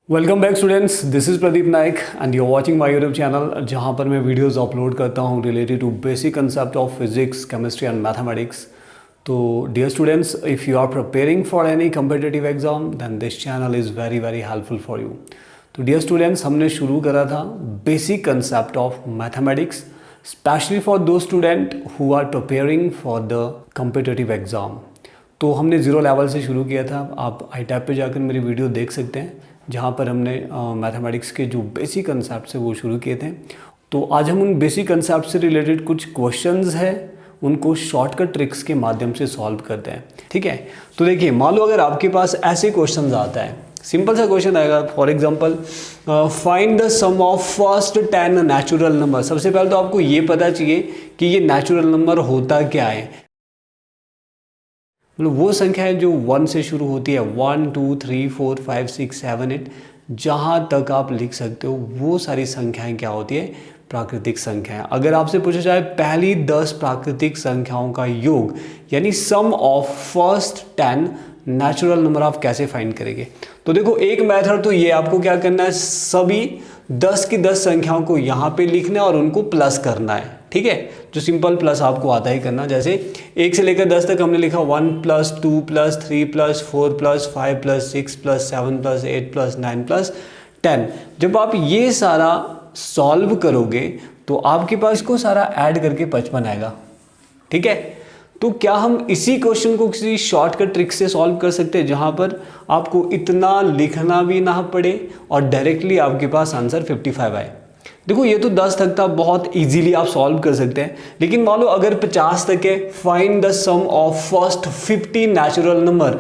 Welcome back students, this is Pradeep Naik and you are watching my YouTube channel जहाँ पर मैं videos upload करता हूँ related to basic concept of physics, chemistry and mathematics. तो dear students, if you are preparing for any competitive exam then this channel is very very helpful for you. तो dear students, हमने शुरू करा था basic concept of mathematics specially for those student who are preparing for the competitive exam. तो हमने zero level से शुरू किया था। आप आई टैब पे जाकर मेरी वीडियो देख सकते हैं जहाँ पर हमने मैथमेटिक्स के जो बेसिक कंसेप्ट है वो शुरू किए थे। तो आज हम उन बेसिक कंसेप्ट से रिलेटेड कुछ क्वेश्चंस हैं उनको शॉर्टकट ट्रिक्स के माध्यम से सॉल्व करते हैं। ठीक है, तो देखिए, मान लो अगर आपके पास ऐसे क्वेश्चंस आता है, सिंपल सा क्वेश्चन आएगा, for example find the sum of first 10 natural number. सबसे पहले तो आपको ये पता चाहिए कि ये नेचुरल नंबर होता क्या है। मतलब वो संख्या है जो 1 से शुरू होती है, 1 2 3 4 5 6 7 8 जहाँ तक आप लिख सकते हो वो सारी संख्याएं क्या होती है, प्राकृतिक संख्याएं। अगर आपसे पूछा जाए पहली 10 प्राकृतिक संख्याओं का योग यानी सम ऑफ फर्स्ट 10 नेचुरल नंबर आप कैसे फाइंड करेंगे। तो देखो, एक मेथड तो ये आपको क्या करना है, सभी 10 की 10 संख्याओं को यहाँ पे लिखना है और उनको प्लस करना है। ठीक है, जो सिंपल प्लस आपको आता ही करना। जैसे 1 से लेकर 10 तक हमने लिखा 1 + 2 + 3 + 4 + 5 + 6 + 7 + 8 + 9 + 10। जब आप ये सारा सॉल्व करोगे तो आपके पास को सारा ऐड करके 55 आएगा। ठीक है, तो क्या हम इसी क्वेश्चन को किसी शॉर्टकट ट्रिक से सॉल्व कर सकते हैं जहां पर आपको इतना लिखना भी ना पड़े और डायरेक्टली आपके पास आंसर 55 आए। देखो, ये तो 10 तक था, बहुत इजीली आप सॉल्व कर सकते हैं। लेकिन मान लो अगर 50 तक है, find the sum of first 50 natural number.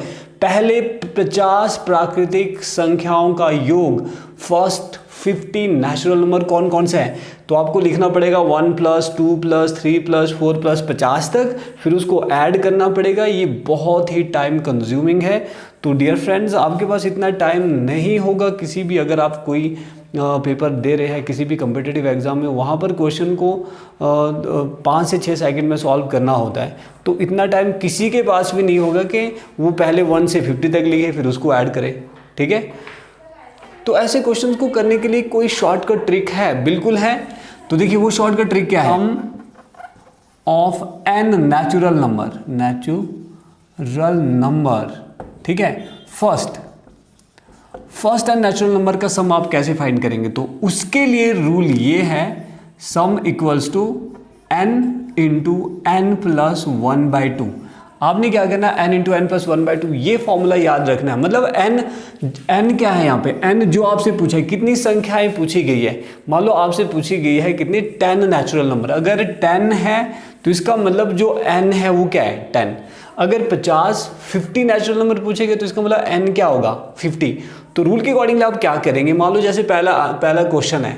पहले 50 प्राकृतिक संख्याओं का योग फर्स्ट 50 नेचुरल नंबर कौन कौन से हैं। तो आपको लिखना पड़ेगा 1 + 2 + 3 + 4 + 50 तक, फिर उसको ऐड करना पड़ेगा। ये बहुत ही टाइम कंज्यूमिंग है। तो डियर फ्रेंड्स, आपके पास इतना टाइम नहीं होगा। किसी भी अगर आप कोई पेपर दे रहे हैं किसी भी कम्पिटिटिव एग्जाम में, वहाँ पर क्वेश्चन को 5 से 6 सेकंड में सॉल्व करना होता है। तो इतना टाइम किसी के पास भी नहीं होगा कि वो पहले 1 से 50 तक लिखे फिर उसको ऐड करे। ठीक है, तो ऐसे क्वेश्चंस को करने के लिए कोई शॉर्टकट ट्रिक है? बिल्कुल है। तो देखिए, वो शॉर्टकट ट्रिक क्या है, सम ऑफ n नेचुरल नंबर। ठीक है, फर्स्ट n नेचुरल नंबर का सम आप कैसे फाइंड करेंगे। तो उसके लिए रूल ये है, sum equals to n into n + 1/2। आपने क्या करना है, n इंटू n + 1/2 ये फॉर्मूला याद रखना है। मतलब n क्या है यहाँ पे, n जो आपसे पूछा है, कितनी संख्याएं पूछी गई है। मान लो आपसे पूछी गई है कितनी, 10 नेचुरल नंबर। अगर 10 है तो इसका मतलब जो n है वो क्या है, 10। अगर 50 नेचुरल नंबर पूछे गए तो इसका मतलब n क्या होगा, 50। तो रूल के अकॉर्डिंगली आप क्या करेंगे, मान लो जैसे पहला क्वेश्चन है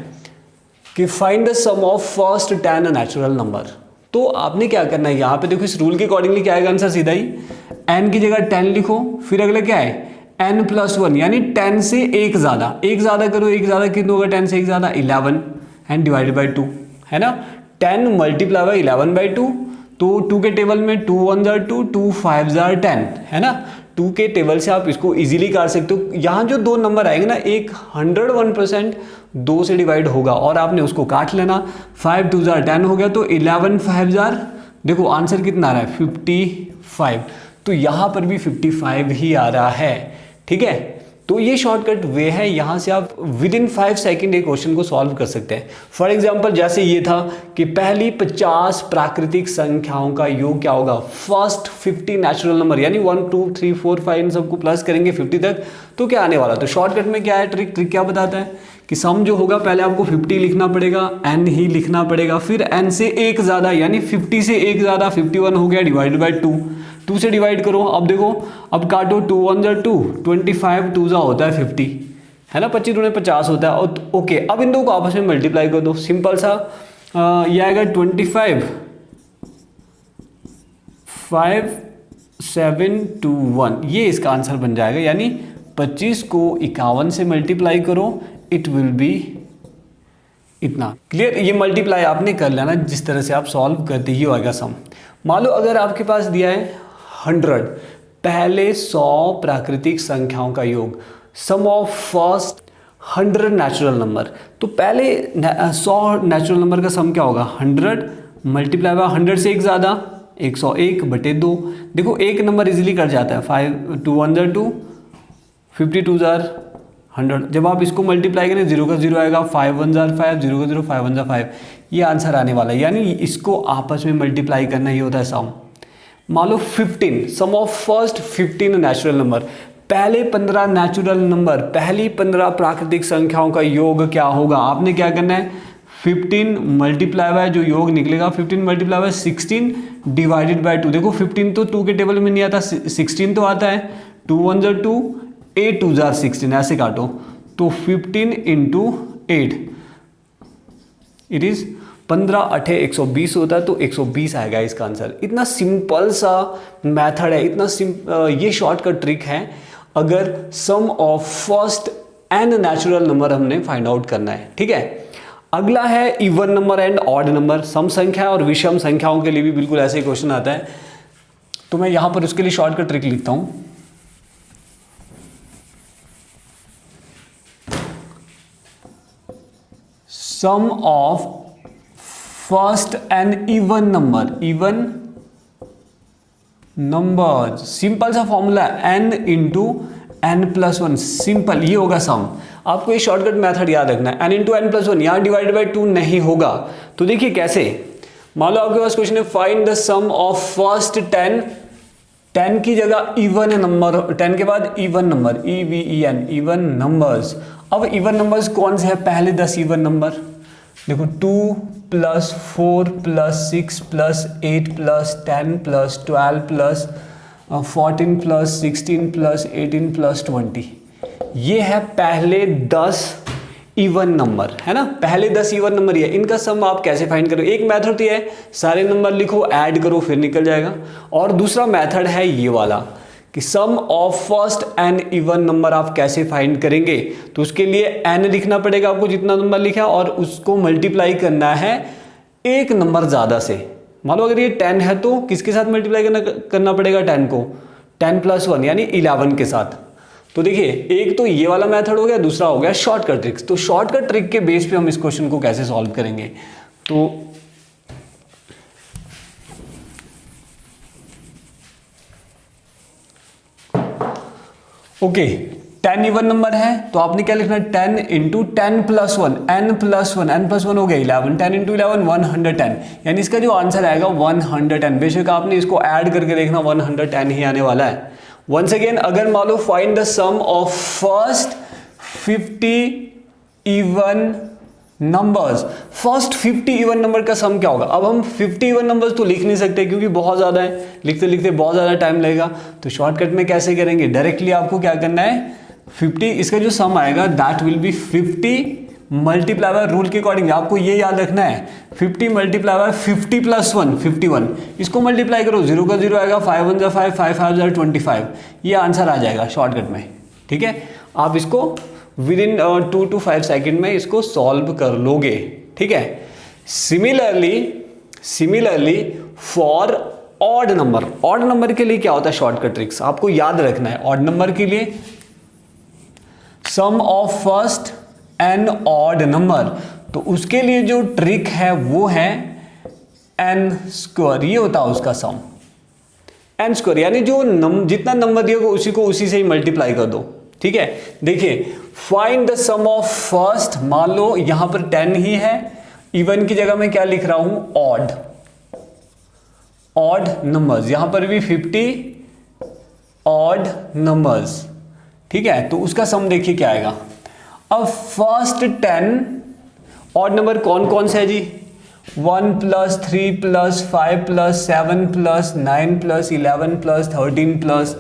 कि find the sum of first 10 natural number. तो आपने क्या करना है, यहाँ पे देखो इस रूल के अकॉर्डिंगली क्या आएगा आंसर, सीधा ही n की जगह 10 लिखो, फिर अगला क्या है n + 1 यानी 10 से एक ज़्यादा करो, एक ज़्यादा कितना होगा, 10 से एक ज़्यादा 11 एंड डिवाइडेड बाई 2 है ना। 10 × 11/2, तो 2 के टेबल में 2 1 जार 2, 2 5 जार 10 है ना। 2 के टेबल से आप इसको इजीली कर सकते हो। यहाँ जो दो नंबर आएंगे ना, एक 101% 2 से डिवाइड होगा और आपने उसको काट लेना। 5 2 जार 10 हो गया, तो 11 5 जार, देखो आंसर कितना आ रहा है, 55। तो यहाँ पर भी 55 ही आ रहा है। ठीक है, तो ये शॉर्टकट वे है, यहाँ से आप विदिन 5 सेकेंड एक क्वेश्चन को सॉल्व कर सकते हैं। फॉर एग्जाम्पल जैसे ये था कि पहली 50 प्राकृतिक संख्याओं का योग क्या होगा, फर्स्ट 50 नेचुरल नंबर यानी 1 2 3 4 5 इन सबको प्लस करेंगे 50 तक, तो क्या आने वाला। तो शॉर्टकट में क्या है, ट्रिक क्या बताता है कि सम जो होगा पहले आपको 50 लिखना पड़ेगा, n ही लिखना पड़ेगा, फिर n से एक ज़्यादा यानी 50 से एक ज़्यादा 51 हो गया, डिवाइडेड बाई 2 से डिवाइड करो। अब देखो, अब काटो, 2 1 जार 2, 25 2 जा होता है 50 है ना, 25 दूने 50 होता है। और ओके, अब इन दो को आपस में मल्टीप्लाई कर दो, सिंपल सा ये आएगा 25 5 7 2 1, ये इसका आंसर बन जाएगा। यानी 25 को 51 से मल्टीप्लाई करो, इट विल बी इतना। क्लियर, ये मल्टीप्लाई आपने कर लेना जिस तरह से आप सॉल्व करते ही होगा सम। मान लो अगर आपके पास दिया है 100, पहले 100 प्राकृतिक संख्याओं का योग, सम ऑफ फर्स्ट 100 नेचुरल नंबर। तो पहले 100 नेचुरल नंबर का सम क्या होगा, 100 मल्टीप्लाई बाय 100 से एक ज़्यादा 101/2। देखो एक नंबर इजीली कट जाता है, 5 2 1 जार 2, 52 जार 100। जब आप इसको मल्टीप्लाई करें 0 का 0 आएगा, 5 1 जार 5, 0 का 0, 5 1 जार 5, ये आंसर आने वाला है। यानी इसको आपस में मल्टीप्लाई करना, ये होता है सम। मान लो 15, सम ऑफ फर्स्ट 15 नेचुरल नंबर, पहले 15 नेचुरल नंबर, पहली 15 प्राकृतिक संख्याओं का योग क्या होगा। आपने क्या करना है, 15 मल्टीप्लाई बाय जो योग निकलेगा 15 मल्टीप्लाई बाय 16 डिवाइडेड बाय 2। देखो 15 तो 2 के टेबल में नहीं आता, 16 तो आता है। 2 1 जार 2, 8 2 जार 16, ऐसे काटो तो 15 इंटू 8 इट इज 15 8 120 होता है, तो 120 आएगा इसका आंसर। इतना सिंपल सा मेथड है, इतना ये शॉर्टकट ट्रिक है अगर sum of first n natural number हमने फाइंड आउट करना है। ठीक है, अगला है even number and odd number. सम संख्या और विषम संख्याओं के लिए भी बिल्कुल ऐसे ही क्वेश्चन आता है, तो मैं यहां पर उसके लिए शॉर्टकट ट्रिक लिखता हूं। Sum of first and even number, simple सा formula n into n+1, simple, ये होगा सम। आपको ये शॉर्टकट मेथड याद रखना है, n इंटू n+1, यहां डिवाइडेड बाय 2 नहीं होगा। तो देखिए कैसे, मान लो आपके पास क्वेश्चन है find the sum of first 10 की जगह इवन नंबर, 10 के बाद even number, EVEN, even numbers. अब इवन नंबर्स कौन से हैं, पहले 10 इवन नंबर देखो, 2 + 4 + 6 + 8 + 10 + 12 + 14 + 16 + 18 + 20, ये है पहले 10 इवन नंबर, है ना। पहले 10 इवन नंबर ये, इनका सम आप कैसे फाइंड करोगे। एक मेथड तो ये है सारे नंबर लिखो, ऐड करो, फिर निकल जाएगा। और दूसरा मेथड है ये वाला कि sum of first n even number आप कैसे फाइंड करेंगे। तो उसके लिए एन लिखना पड़ेगा आपको, जितना नंबर लिखा, और उसको मल्टीप्लाई करना है एक नंबर ज़्यादा से। मान लो अगर ये 10 है तो किसके साथ मल्टीप्लाई करना पड़ेगा 10 को, 10+1 यानी 11 के साथ। तो देखिए एक तो ये वाला मेथड हो गया, दूसरा हो गया शॉर्टकट ट्रिक्स। तो शॉर्टकट ट्रिक के बेस पे हम इस क्वेश्चन को कैसे सॉल्व करेंगे। तो ओके, 10 इवन नंबर है तो आपने क्या लिखना है, 10 इंटू 10+1, n+1 हो गया 11, 10 इंटू 11 110, यानी इसका जो आंसर आएगा 110। बेशक आपने इसको ऐड करके देखना 110 ही आने वाला है। वंस अगेन, अगर मान लो find the sum of first 50 even numbers, first 50 even number का सम क्या होगा। अब हम 50 इवन नंबर्स तो लिख नहीं सकते क्योंकि बहुत ज़्यादा है, लिखते लिखते बहुत ज़्यादा टाइम लगेगा। तो शॉर्टकट में कैसे करेंगे, डायरेक्टली आपको क्या करना है, 50, इसका जो सम आएगा that will be 50 multiply by, rule के अकॉर्डिंग आपको ये याद रखना है, 50 मल्टीप्लाई बाय 50+1 51, इसको मल्टीप्लाई करो, 0 का 0 आएगा, 5 1 जार 5, 5 5 जार 25, ये आंसर आ जाएगा शॉर्टकट में। ठीक है, आप इसको विद इन 2 to 5 सेकेंड में इसको सॉल्व कर लोगे। ठीक है, सिमिलरली फॉर ऑड नंबर के लिए क्या होता है शॉर्टकट ट्रिक्स, आपको याद रखना है। ऑड नंबर के लिए sum of first n odd number, तो उसके लिए जो ट्रिक है वो है n², ये होता है उसका सम n², यानी जो जितना नंबर दिया उसी को उसी से ही मल्टीप्लाई कर दो। ठीक है, देखिए find the sum of first, मान लो यहां पर 10 ही है, इवन की जगह मैं क्या लिख रहा हूं, ऑड नंबर्स, यहां पर भी 50 ऑड नंबर्स। ठीक है, तो उसका सम देखिए क्या आएगा। अब फर्स्ट 10 ऑड नंबर कौन कौन से है जी, 1 + 3 + 5 + 7 + 9 + 11 + 13 +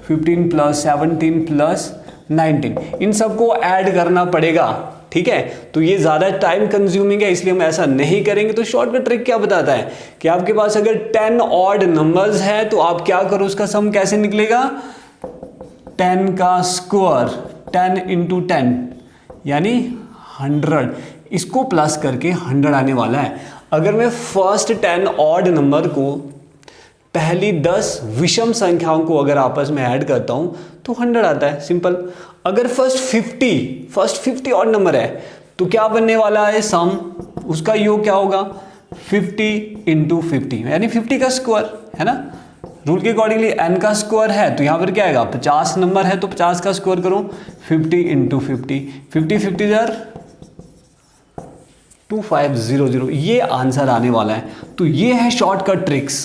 15 + 17 + 19, इन सबको ऐड करना पड़ेगा। ठीक है, तो ये ज़्यादा टाइम कंज्यूमिंग है, इसलिए हम ऐसा नहीं करेंगे। तो शॉर्टकट ट्रिक क्या बताता है कि आपके पास अगर 10 ऑड नंबर्स है तो आप क्या करो, उसका सम कैसे निकलेगा, 10 का स्क्वायर, 10 इंटू 10 यानी 100, इसको प्लस करके 100 आने वाला है। अगर मैं फर्स्ट 10 ऑड नंबर को पहली 10 विषम संख्याओं को अगर आपस में ऐड करता हूं तो 100 आता है, सिंपल। अगर फर्स्ट 50 ऑड नंबर है तो क्या बनने वाला है, सम, उसका योग क्या होगा 50 इंटू 50 यानी 50 का स्क्वायर, है ना। रूल के अकॉर्डिंगली n का स्क्वायर है तो यहाँ पर क्या आएगा, 50 नंबर है तो 50 का स्क्वायर करो, 50 इंटू 50 जार 2500, ये आंसर आने वाला है। तो ये है शॉर्टकट ट्रिक्स,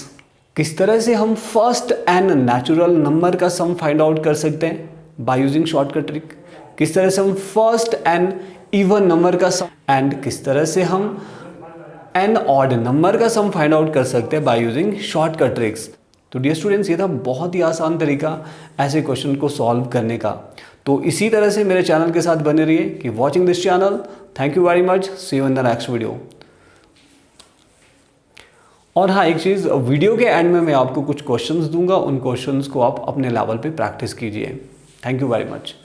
किस तरह से हम फर्स्ट n नेचुरल नंबर का सम फाइंड आउट कर सकते हैं बाय यूजिंग शॉर्टकट ट्रिक, किस तरह से हम फर्स्ट n इवन नंबर का सम, एंड किस तरह से हम n ऑड नंबर का सम फाइंड आउट कर सकते हैं बाय यूजिंग शॉर्टकट ट्रिक्स। तो डियर स्टूडेंट्स, ये था बहुत ही आसान तरीका ऐसे क्वेश्चन को सॉल्व करने का। तो इसी तरह से मेरे चैनल के साथ बने रहिए कि watching this channel. Thank you very much, see you in the next video. और हाँ, एक चीज़, वीडियो के एंड में मैं आपको कुछ क्वेश्चंस दूंगा, उन क्वेश्चंस को आप अपने लेवल पे प्रैक्टिस कीजिए। Thank you very much.